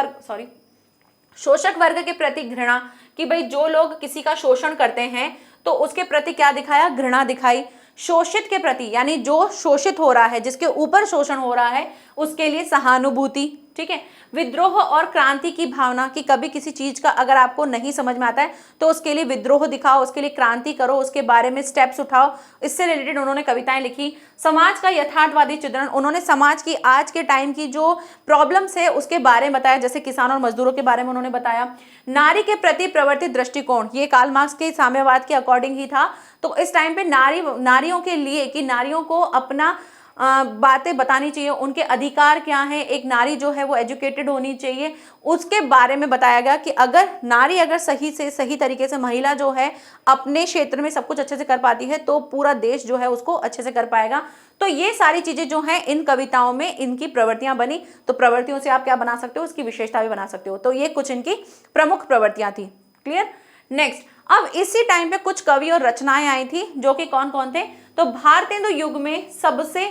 वर्ग के प्रति घृणा, कि भाई जो लोग किसी का शोषण करते हैं तो उसके प्रति क्या दिखाया? घृणा दिखाई। शोषित के प्रति यानी जो शोषित हो रहा है, जिसके ऊपर शोषण हो रहा है, उसके लिए सहानुभूति। ठीक है। विद्रोह और क्रांति की भावना, कि कभी किसी चीज का अगर आपको नहीं समझ में आता है तो उसके लिए विद्रोह दिखाओ, उसके लिए क्रांति करो, उसके बारे में स्टेप्स उठाओ। इससे रिलेटेड उन्होंने कविताएं लिखी। समाज का यथार्थवादी चित्रण, उन्होंने समाज की आज के टाइम की जो प्रॉब्लम्स है उसके बारे में बताया, जैसे किसानों और मजदूरों के बारे में उन्होंने बताया। नारी के प्रति प्रवर्तित दृष्टिकोण, ये कार्ल मार्क्स के साम्यवाद के अकॉर्डिंग ही था। तो इस टाइम पे नारियों के लिए कि नारियों को अपना बातें बतानी चाहिए, उनके अधिकार क्या हैं, एक नारी जो है वो एजुकेटेड होनी चाहिए, उसके बारे में बताया गया कि अगर नारी अगर सही तरीके से, महिला जो है अपने क्षेत्र में सब कुछ अच्छे से कर पाती है तो पूरा देश जो है उसको अच्छे से कर पाएगा। तो ये सारी चीजें जो हैं इन कविताओं में इनकी प्रवृत्तियां बनी। तो प्रवृत्तियों से आप क्या बना सकते हो? उसकी विशेषता भी बना सकते हो। तो ये कुछ इनकी प्रमुख प्रवृत्तियां थी। क्लियर। नेक्स्ट, अब इसी टाइम पे कुछ कवि और रचनाएं आई थी, जो कि कौन कौन थे? तो भारतेंदु युग में सबसे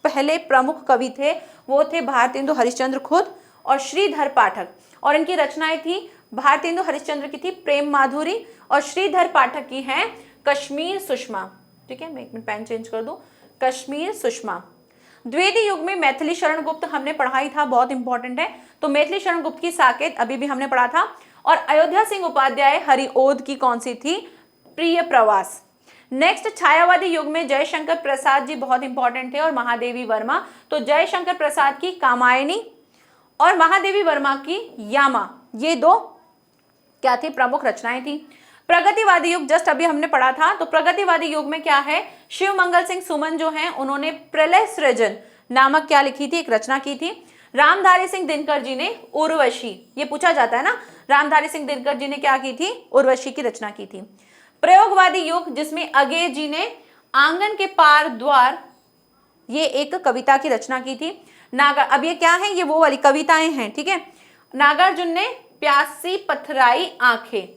पहले प्रमुख कवि थे वो थे भारतेंदु हरिश्चंद्र खुद और श्रीधर पाठक। और इनकी रचनाएं थी, भारतेंदु हरिश्चंद्र की थी प्रेम माधुरी और श्रीधर पाठक की है कश्मीर सुषमा। ठीक है, मैं एक मिनट पेन चेंज कर दूं, कश्मीर सुषमा। द्विवेदी युग में मैथिली शरण गुप्त हमने पढ़ाई था, बहुत इंपॉर्टेंट है। तो मैथिली शरण गुप्त की साकेत अभी भी हमने पढ़ा था। और अयोध्या सिंह उपाध्याय हरिओद की कौन सी थी? प्रिय प्रवास। नेक्स्ट, छायावादी युग में जयशंकर प्रसाद जी बहुत इंपॉर्टेंट थे और महादेवी वर्मा। तो जयशंकर प्रसाद की कामायनी और महादेवी वर्मा की यामा, ये दो क्या थी? प्रमुख रचनाएं थी। प्रगतिवादी युग जस्ट अभी हमने पढ़ा था। तो प्रगतिवादी युग में क्या है? शिव मंगल सिंह सुमन जो हैं उन्होंने प्रलय सृजन नामक क्या लिखी थी? एक रचना की थी। रामधारी सिंह दिनकर जी ने उर्वशी, ये पूछा जाता है ना, रामधारी सिंह दिनकर जी ने क्या की थी? उर्वशी की रचना की थी। प्रयोगवादी युग जिसमें अगे जी ने आंगन के पार द्वार, ये एक कविता की रचना की थी। अब ये क्या है? ये वो वाली कविताएं हैं। ठीक है। नागार्जुन ने प्यासी पथराई आंखें,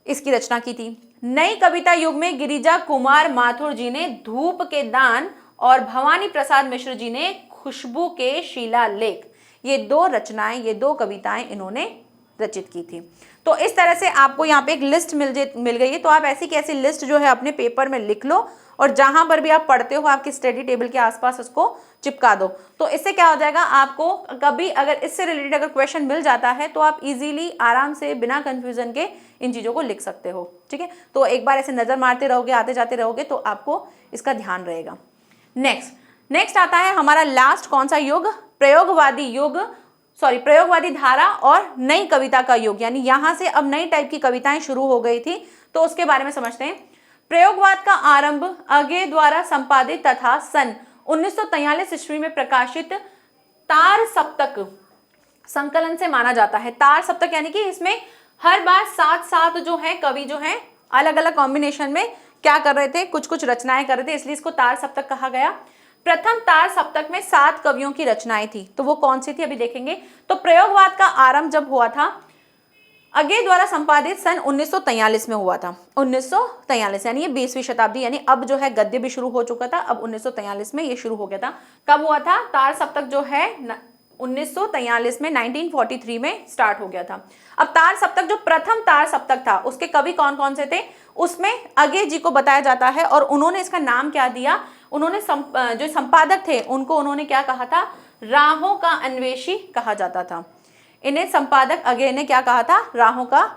इसकी रचना की थी। नई कविता युग में गिरिजा कुमार माथुर जी ने धूप के दान और भवानी प्रसाद मिश्र जी ने खुशबू के शिलालेख, ये दो रचनाएं, ये दो कविताएं इन्होंने रचित की थी। तो इस तरह से आपको यहाँ पे एक लिस्ट मिल गई है। तो आप ऐसी कैसी लिस्ट जो है अपने पेपर में लिख लो और जहां पर भी आप पढ़ते हो आपकी स्टडी टेबल के आसपास उसको चिपका दो। तो इससे क्या हो जाएगा, आपको कभी अगर इससे रिलेटेड अगर क्वेश्चन मिल जाता है तो आप इजीली आराम से बिना कंफ्यूजन के इन चीज़ों को लिख सकते हो। ठीक है। तो एक बार ऐसे नज़र मारते रहोगे, आते जाते रहोगे तो आपको इसका ध्यान रहेगा। नेक्स्ट आता है हमारा लास्ट कौन सा युग? प्रयोगवादी धारा और नई कविता का युग, यानी यहां से अब नई टाइप की कविताएं शुरू हो गई थी। तो उसके बारे में समझते हैं। प्रयोगवाद का आरंभ अगे द्वारा संपादित तथा सन 1943 ईस्वी में प्रकाशित तार सप्तक संकलन से माना जाता है। तार सप्तक यानी कि इसमें हर बार सात सात जो है कवि जो है अलग अलग कॉम्बिनेशन में क्या कर रहे थे, कुछ कुछ रचनाएं कर रहे थे, इसलिए इसको तार सप्तक कहा गया। प्रथम तार सप्तक में 7 कवियों की रचनाएं थी, तो वो कौन सी थी अभी देखेंगे। तो प्रयोगवाद का आरंभ जब हुआ था अगे द्वारा संपादित सन 1943 में हुआ था। 1943 यानी ये 20वीं शताब्दी, यानी अब जो है गद्य भी शुरू हो चुका था, अब 1943 में ये शुरू हो गया था। कब हुआ था तार सप्तक जो है 1943 में, 1943 में स्टार्ट हो गया था। अब तार सप्तक जो प्रथम तार सप्तक था उसके कवि कौन कौन से थे, उसमें अगे जी को बताया जाता है और उन्होंने इसका नाम क्या दिया, उन्होंने जो संपादक थे उनको उन्होंने क्या कहा था, राहों का अन्वेषी कहा जाता था। इन्हें संपादक अगे ने क्या कहा था, राहों का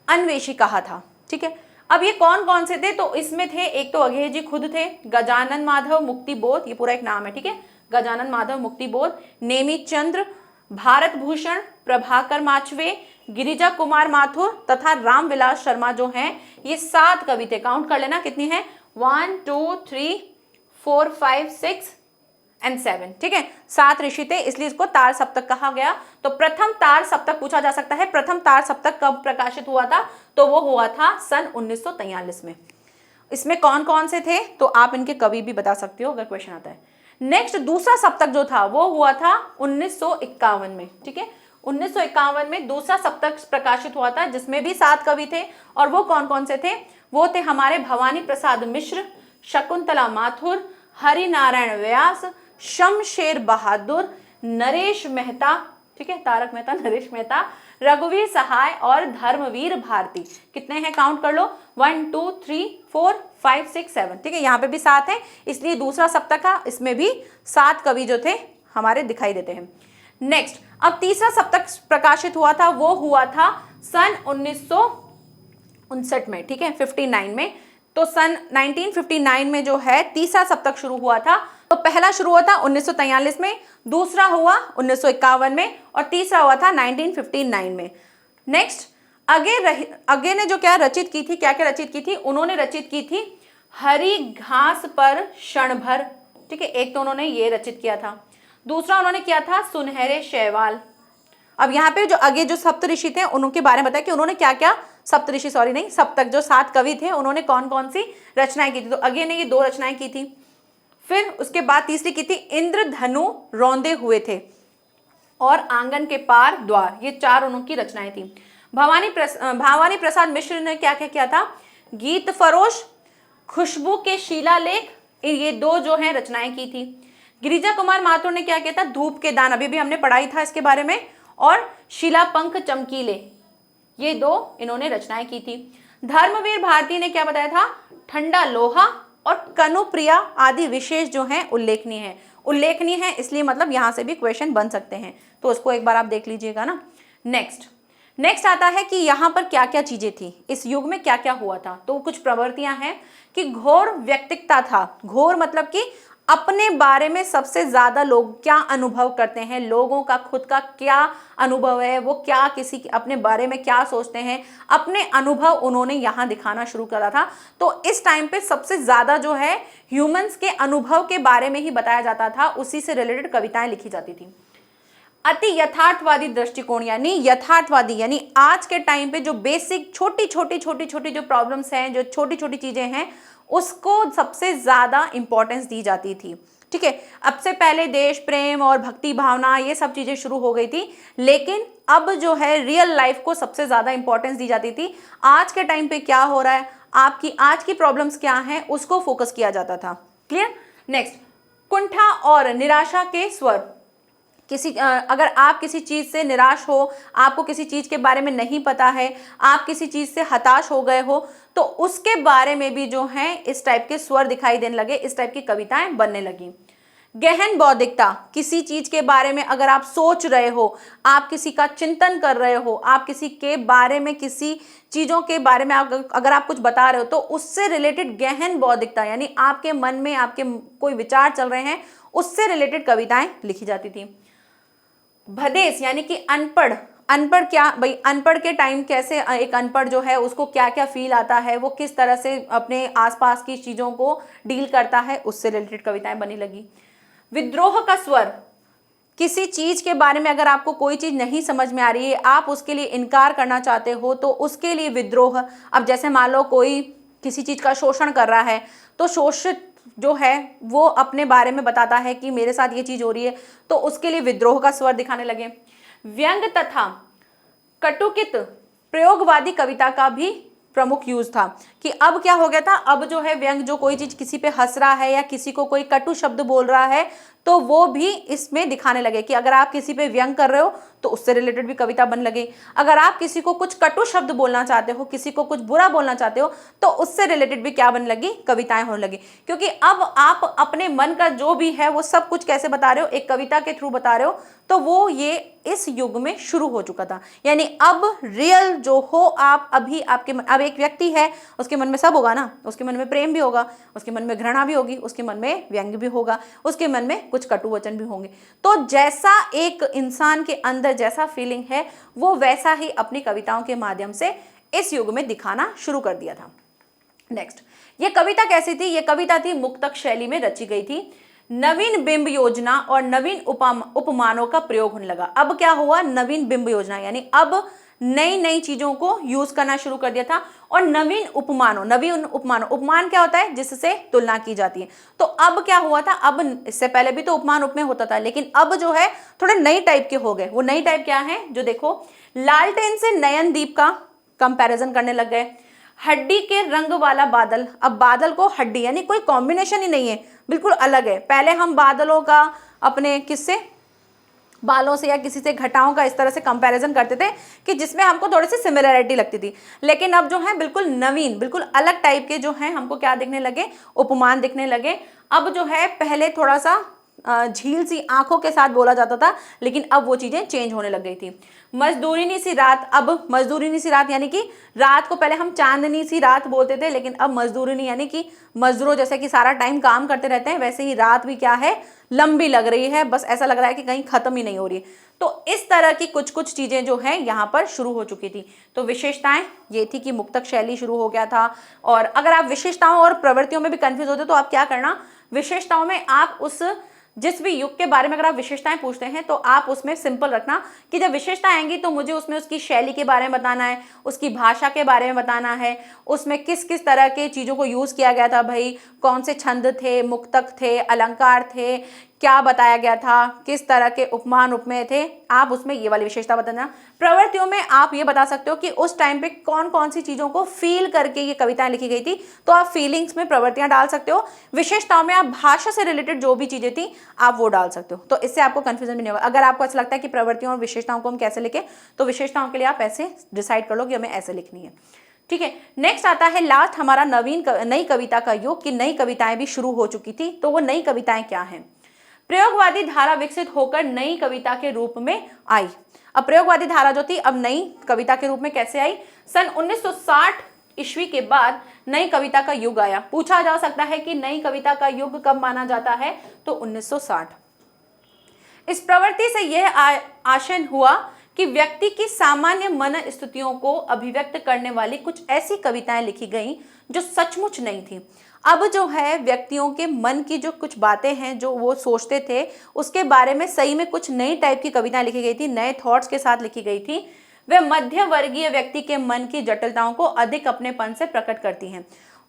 अन्वेषी कहा था। ठीक है, अब ये कौन कौन से थे, तो इसमें थे एक तो अगे जी खुद थे, गजानन माधव मुक्तिबोध, ये पूरा एक नाम है, ठीक है, गजानन माधव मुक्तिबोध, नेमी चंद्र, भारत भूषण, प्रभाकर माचवे, गिरिजा कुमार माथुर तथा रामविलास शर्मा जो हैं, ये 7 कवि थे। काउंट कर लेना कितनी है, 1 2 3 4 5 6 एंड 7, ठीक है, 7 ऋषि थे, इसलिए इसको तार सप्तक कहा गया। तो प्रथम तार सप्तक पूछा जा सकता है, प्रथम तार सप्तक कब प्रकाशित हुआ था, तो वो हुआ था सन 1943 में। इसमें कौन कौन से थे, तो आप इनके कवि भी बता सकते हो अगर क्वेश्चन आता है। नेक्स्ट दूसरा सप्तक जो था वो हुआ था 1951 में, ठीक है, 1951 में दूसरा सप्तक प्रकाशित हुआ था जिसमें भी 7 कवि थे, और वो कौन कौन से थे, वो थे हमारे भवानी प्रसाद मिश्र, शकुंतला माथुर, हरि नारायण व्यास, शमशेर बहादुर, नरेश मेहता, ठीक है, तारक मेहता, नरेश मेहता, रघुवीर सहाय और धर्मवीर भारती। कितने हैं काउंट कर लो, 1 2 3 4 5 6 7, ठीक है, यहाँ पे भी 7 है, इसलिए दूसरा सप्तक था, इसमें भी 7 कवि जो थे हमारे दिखाई देते हैं। नेक्स्ट अब तीसरा सप्तक प्रकाशित हुआ था, वो हुआ था सन 1959 में, ठीक है, 59 में। तो सन 1959 में जो है तीसरा सप्तक शुरू हुआ था। तो पहला शुरू हुआ था 1943 में, दूसरा हुआ 1951 में और तीसरा हुआ था 1959 में। नेक्स्ट अगे ने जो क्या रचित की थी, क्या क्या रचित की थी, उन्होंने रचित की थी हरी घास पर क्षण भर, ठीक है, एक तो उन्होंने ये रचित किया था, दूसरा उन्होंने किया था सुनहरे शैवाल। अब यहाँ पे जो आगे जो सप्तऋषि थे उनके बारे में बताया कि उन्होंने क्या क्या, सप्तऋषि सॉरी नहीं, सप्तक जो 7 कवि थे उन्होंने कौन कौन सी रचनाएं की थी। तो आगे ने ये 2 रचनाएं की थी, फिर उसके बाद तीसरी की थी इंद्रधनु रौंदे हुए थे और आंगन के पार द्वार, ये 4 उनकी रचनाएं थी। भवानी प्रसाद मिश्र ने क्या क्या किया था, गीत फरोश, खुशबू के शिलालेख, ये 2 जो है रचनाएं की थी। गिरिजा कुमार माथुर ने क्या किया था, धूप के दान, अभी भी हमने पढ़ाई था इसके बारे में, और शिलापंख चमकीले, ये 2 इन्होंने रचनाएं की थी। धर्मवीर भारती ने क्या बताया था, ठंडा लोहा और कनुप्रिया आदि विशेष जो हैं उल्लेखनीय है, इसलिए मतलब यहां से भी क्वेश्चन बन सकते हैं, तो उसको एक बार आप देख लीजिएगा ना। नेक्स्ट आता है कि यहाँ पर क्या क्या चीजें थी, इस युग में क्या क्या हुआ था। तो कुछ प्रवृत्तियां हैं कि घोर व्यक्तिकता था, घोर मतलब कि अपने बारे में सबसे ज्यादा लोग क्या अनुभव करते हैं, लोगों का खुद का क्या अनुभव है, वो क्या किसी अपने बारे में क्या सोचते हैं, अपने अनुभव उन्होंने यहाँ दिखाना शुरू करा था। तो इस टाइम पे सबसे ज्यादा जो है ह्यूमंस के अनुभव के बारे में ही बताया जाता था, उसी से रिलेटेड कविताएं लिखी जाती थी। अति यथार्थवादी दृष्टिकोण, यानी यथार्थवादी यानी आज के टाइम पे जो बेसिक छोटी छोटी जो प्रॉब्लम्स हैं, जो छोटी छोटी चीजें हैं, उसको सबसे ज्यादा इंपॉर्टेंस दी जाती थी। ठीक है, अब से पहले देश प्रेम और भक्ति भावना ये सब चीजें शुरू हो गई थी, लेकिन अब जो है रियल लाइफ को सबसे ज्यादा इंपॉर्टेंस दी जाती थी। आज के टाइम पे क्या हो रहा है, आपकी आज की प्रॉब्लम्स क्या हैं, उसको फोकस किया जाता था। क्लियर। नेक्स्ट, कुंठा और निराशा के स्वर। अगर आप किसी चीज से निराश हो, आपको किसी चीज के बारे में नहीं पता है, आप किसी चीज से हताश हो गए हो, तो उसके बारे में भी जो है इस टाइप के स्वर दिखाई देने लगे, इस टाइप की कविताएं बनने लगी। गहन बौद्धिकता, किसी चीज के बारे में अगर आप सोच रहे हो, आप किसी का चिंतन कर रहे हो, आप किसी के बारे में, किसी चीजों के बारे में अगर आप कुछ बता रहे हो, तो उससे रिलेटेड गहन बौद्धिकता यानी आपके मन में आपके कोई विचार चल रहे हैं, उससे रिलेटेड कविताएं लिखी जाती थी। भदेश यानी कि अनपढ़, अनपढ़ क्या भाई, अनपढ़ के टाइम कैसे एक अनपढ़ जो है उसको क्या क्या फील आता है, वो किस तरह से अपने आसपास की चीज़ों को डील करता है, उससे रिलेटेड कविताएं बनी लगी। विद्रोह का स्वर, किसी चीज के बारे में अगर आपको कोई चीज नहीं समझ में आ रही है, आप उसके लिए इनकार करना चाहते हो, तो उसके लिए विद्रोह। अब जैसे मान लो कोई किसी चीज का शोषण कर रहा है, तो शोषित जो है वो अपने बारे में बताता है कि मेरे साथ ये चीज हो रही है, तो उसके लिए विद्रोह का स्वर दिखाने लगे। व्यंग तथा कटुकित प्रयोगवादी कविता का भी प्रमुख यूज था कि अब क्या हो गया था, अब जो है व्यंग, जो कोई चीज किसी पे हंस रहा है या किसी को कोई कटु शब्द बोल रहा है, तो वो भी इसमें दिखाने लगे कि अगर आप किसी पे व्यंग कर रहे हो तो उससे रिलेटेड भी कविता बन लगी। अगर आप किसी को कुछ कटु शब्द बोलना चाहते हो, किसी को कुछ बुरा बोलना चाहते हो, तो उससे रिलेटेड भी क्या बन लगी, कविताएं होने लगी। क्योंकि अब आप अपने मन का जो भी है वो सब कुछ कैसे बता रहे हो, एक कविता के थ्रू बता रहे हो, तो वो ये इस युग में शुरू हो चुका था। यानी अब रियल जो हो आप अभी आपके अब एक व्यक्ति है, उसके मन में सब होगा ना, उसके मन में प्रेम भी होगा, उसके मन में घृणा भी होगी, उसके मन में व्यंग भी होगा, उसके मन में कुछ कटु वचन भी होंगे। तो जैसा एक इंसान के अंदर जैसा फीलिंग है, वो वैसा ही अपनी कविताओं के माध्यम से इस युग में दिखाना शुरू कर दिया था। नेक्स्ट, ये कविता कैसी थी? ये कविता थी मुक्तक शैली में रची गई थी। नवीन बिंब योजना और नवीन उपमानों का प्रयोग होने लगा। अब क्या हुआ, नवीन बिंब योजना, यानी अब नई नई चीजों को यूज करना शुरू कर दिया था। और नवीन उपमानों, नवीन उपमानों, उपमान क्या होता है, जिससे तुलना की जाती है। तो अब क्या हुआ था, अब इससे पहले भी तो उपमान उपमेय होता था, लेकिन अब जो है थोड़े नई टाइप के हो गए। वो नई टाइप क्या है, जो देखो, लालटेन से नयनदीप का कंपैरिजन करने लग गए। हड्डी के रंग वाला बादल, अब बादल को हड्डी, यानी कोई कॉम्बिनेशन ही नहीं है, बिल्कुल अलग है। पहले हम बादलों का अपने किससे, बालों से या किसी से घटाओं का इस तरह से कंपैरिजन करते थे कि जिसमें हमको थोड़ी सी सिमिलरिटी लगती थी, लेकिन अब जो है बिल्कुल नवीन, बिल्कुल अलग टाइप के जो है हमको क्या दिखने लगे, उपमान दिखने लगे। अब जो है पहले थोड़ा सा झील सी आंखों के साथ बोला जाता था, लेकिन अब वो चीजें चेंज होने लग गई थी। मजदूरिनी सी रात, अब मजदूरिनी सी रात यानी कि रात को पहले हम चांदनी सी रात बोलते थे, लेकिन अब मजदूरिनी यानी कि मजदूरों जैसे कि सारा टाइम काम करते रहते हैं, वैसे ही रात भी क्या है, लंबी लग रही है, बस ऐसा लग रहा है कि कहीं खत्म ही नहीं हो रही है। तो इस तरह की कुछ कुछ चीजें जो है यहाँ पर शुरू हो चुकी थी। तो विशेषताएं ये थी कि मुक्तक शैली शुरू हो गया था। और अगर आप विशेषताओं और प्रवृत्तियों में भी कंफ्यूज होते तो आप क्या करना, विशेषताओं में आप उस जिस भी युग के बारे में अगर आप विशेषताएं पूछते हैं तो आप उसमें सिंपल रखना कि जब विशेषता आएंगी तो मुझे उसमें उसकी शैली के बारे में बताना है, उसकी भाषा के बारे में बताना है, उसमें किस किस तरह के चीज़ों को यूज़ किया गया था, भाई कौन से छंद थे, मुक्तक थे, अलंकार थे, क्या बताया गया था, किस तरह के उपमान उपमेय थे, आप उसमें ये वाली विशेषता बताना। प्रवृत्तियों में आप ये बता सकते हो कि उस टाइम पे कौन कौन सी चीज़ों को फील करके ये कविताएं लिखी गई थी, तो आप फीलिंग्स में प्रवृत्तियां डाल सकते हो। विशेषताओं में आप भाषा से रिलेटेड जो भी चीज़ें थी आप वो डाल सकते हो, तो इससे आपको कन्फ्यूजन भी नहीं होगा। अगर आपको ऐसा लगता है कि प्रवृत्तियों और विशेषताओं को हम कैसे लिखें, तो विशेषताओं के लिए आप ऐसे डिसाइड कर लो कि हमें ऐसे लिखनी है, ठीक है। नेक्स्ट आता है लास्ट हमारा नई कविता का युग, कि नई कविताएं भी शुरू हो चुकी थी। तो वो नई कविताएं क्या हैं? प्रयोगवादी धारा विकसित होकर नई कविता के रूप में आई। अब प्रयोगवादी धारा जो थी अब नई कविता के रूप में कैसे आई? सन 1960 ईस्वी के बाद नई कविता का युग आया। पूछा जा सकता है कि नई कविता का युग कब माना जाता है, तो 1960। इस प्रवृत्ति से यह आशय हुआ कि व्यक्ति की सामान्य मन स्थितियों को अभिव्यक्त करने वाली कुछ ऐसी कविताएं लिखी गईं जो सचमुच नहीं थी। अब जो है व्यक्तियों के मन की जो कुछ बातें हैं, जो वो सोचते थे, उसके बारे में सही में कुछ नई टाइप की कविताएं लिखी गई थी, नए थॉट्स के साथ लिखी गई थी। वे मध्य वर्गीय व्यक्ति के मन की जटिलताओं को अधिक अपनेपन से प्रकट करती हैं।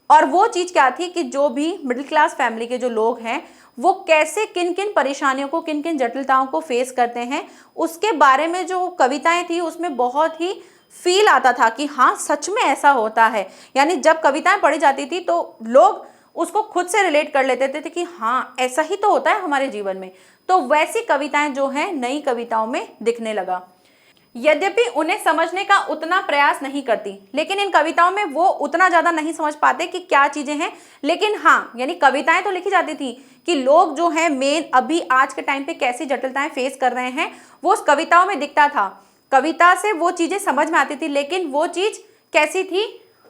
और वो चीज़ क्या थी कि जो भी मिडिल क्लास फैमिली के जो लोग हैं वो कैसे किन किन परेशानियों को, किन किन जटिलताओं को फेस करते हैं, उसके बारे में जो कविताएं थी उसमें बहुत ही फील आता था कि हाँ सच में ऐसा होता है। यानी जब कविताएं पढ़ी जाती थी तो लोग उसको खुद से रिलेट कर लेते थे कि हाँ ऐसा ही तो होता है हमारे जीवन में। तो वैसी कविताएं जो हैं नई कविताओं में दिखने लगा। यद्यपि उन्हें समझने का उतना प्रयास नहीं करती, लेकिन इन कविताओं में वो उतना ज़्यादा नहीं समझ पाते कि क्या चीज़ें हैं। लेकिन हाँ, यानी कविताएं तो लिखी जाती थी कि लोग जो हैं मेन अभी आज के टाइम पे कैसी जटिलताएं फेस कर रहे हैं वो उस कविताओं में दिखता था। कविता से वो चीज़ें समझ में आती थी, लेकिन वो चीज़ कैसी थी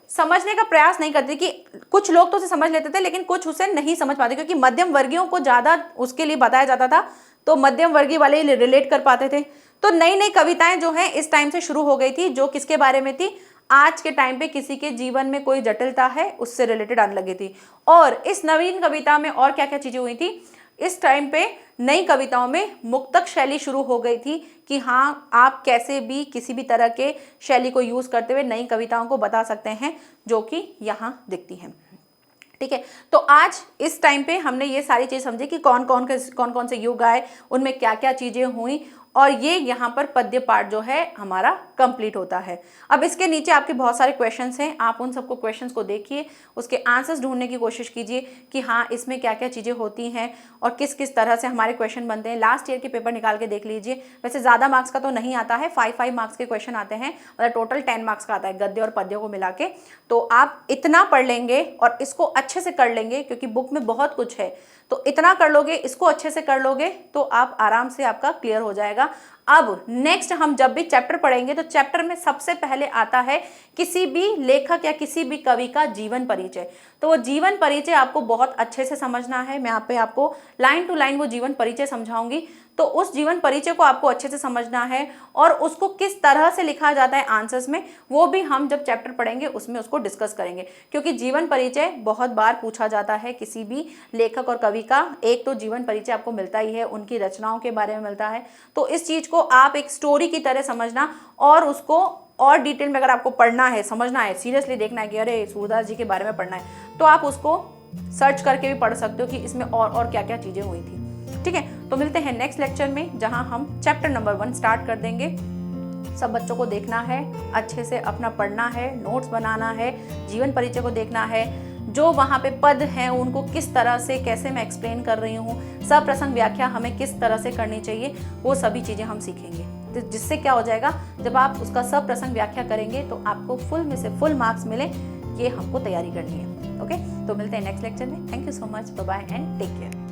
समझने का प्रयास नहीं करती। कि कुछ लोग तो उसे समझ लेते थे लेकिन कुछ उसे नहीं समझ पाते, क्योंकि मध्यम वर्गीयों को ज़्यादा उसके लिए बताया जाता था, तो मध्यम वर्गीय वाले रिलेट कर पाते थे। तो नई नई कविताएं जो हैं इस टाइम से शुरू हो गई थी, जो किसके बारे में थी, आज के टाइम पे किसी के जीवन में कोई जटिलता है उससे रिलेटेड आने लगी थी। और इस नवीन कविता में और क्या क्या चीजें हुई थी, इस टाइम पे नई कविताओं में मुक्तक शैली शुरू हो गई थी कि हाँ आप कैसे भी किसी भी तरह के शैली को यूज करते हुए नई कविताओं को बता सकते हैं, जो कि यहाँ दिखती हैं। ठीक है, तो आज इस टाइम पे हमने ये सारी चीज समझी कि कौन कौन से युग आए, उनमें क्या क्या चीजें हुई, और ये यहाँ पर पद्य पाठ जो है हमारा कंप्लीट होता है। अब इसके नीचे आपके बहुत सारे क्वेश्चंस हैं, आप उन सबको क्वेश्चंस को देखिए, उसके आंसर्स ढूंढने की कोशिश कीजिए कि हाँ इसमें क्या क्या चीज़ें होती हैं और किस किस तरह से हमारे क्वेश्चन बनते हैं। लास्ट ईयर के पेपर निकाल के देख लीजिए, वैसे ज़्यादा मार्क्स का तो नहीं आता है, 5 मार्क्स के क्वेश्चन आते हैं, मतलब टोटल 10 मार्क्स का आता है गद्य और पद्य को मिला के। तो आप इतना पढ़ लेंगे और इसको अच्छे से कर लेंगे, क्योंकि बुक में बहुत कुछ है, तो इतना कर लोगे, इसको अच्छे से कर लोगे तो आप आराम से आपका क्लियर हो जाएगा। अब नेक्स्ट हम जब भी चैप्टर पढ़ेंगे तो चैप्टर में सबसे पहले आता है किसी भी लेखक या किसी भी कवि का जीवन परिचय। तो वो जीवन परिचय आपको बहुत अच्छे से समझना है। मैं यहाँ पे आपको लाइन टू लाइन वो जीवन परिचय समझाऊंगी, तो उस जीवन परिचय को आपको अच्छे से समझना है और उसको किस तरह से लिखा जाता है आंसर्स में, वो भी हम जब चैप्टर पढ़ेंगे उसमें उसको डिस्कस करेंगे। क्योंकि जीवन परिचय बहुत बार पूछा जाता है किसी भी लेखक और कवि का। एक तो जीवन परिचय आपको मिलता ही है, उनकी रचनाओं के बारे में मिलता है, तो इस चीज को आप एक स्टोरी की तरह समझना और उसको और डिटेल में अगर आपको पढ़ना है, समझना है, सीरियसली देखना है कि अरे सूरदास जी के बारे में पढ़ना है, तो आप उसको सर्च करके भी पढ़ सकते हो कि इसमें और क्या क्या चीजें हुई थी। ठीक है, तो मिलते हैं नेक्स्ट लेक्चर में, जहां हम चैप्टर नंबर 1 स्टार्ट कर देंगे। सब बच्चों को देखना है, अच्छे से अपना पढ़ना है, नोट्स बनाना है, जीवन परिचय को देखना है, जो वहाँ पे पद हैं उनको किस तरह से कैसे मैं एक्सप्लेन कर रही हूँ, सप्रसंग व्याख्या हमें किस तरह से करनी चाहिए, वो सभी चीज़ें हम सीखेंगे। तो जिससे क्या हो जाएगा, जब आप उसका सप्रसंग व्याख्या करेंगे तो आपको फुल में से फुल मार्क्स मिले, ये हमको तैयारी करनी है। ओके, तो मिलते हैं नेक्स्ट लेक्चर में। Thank you so much, bye bye and take care.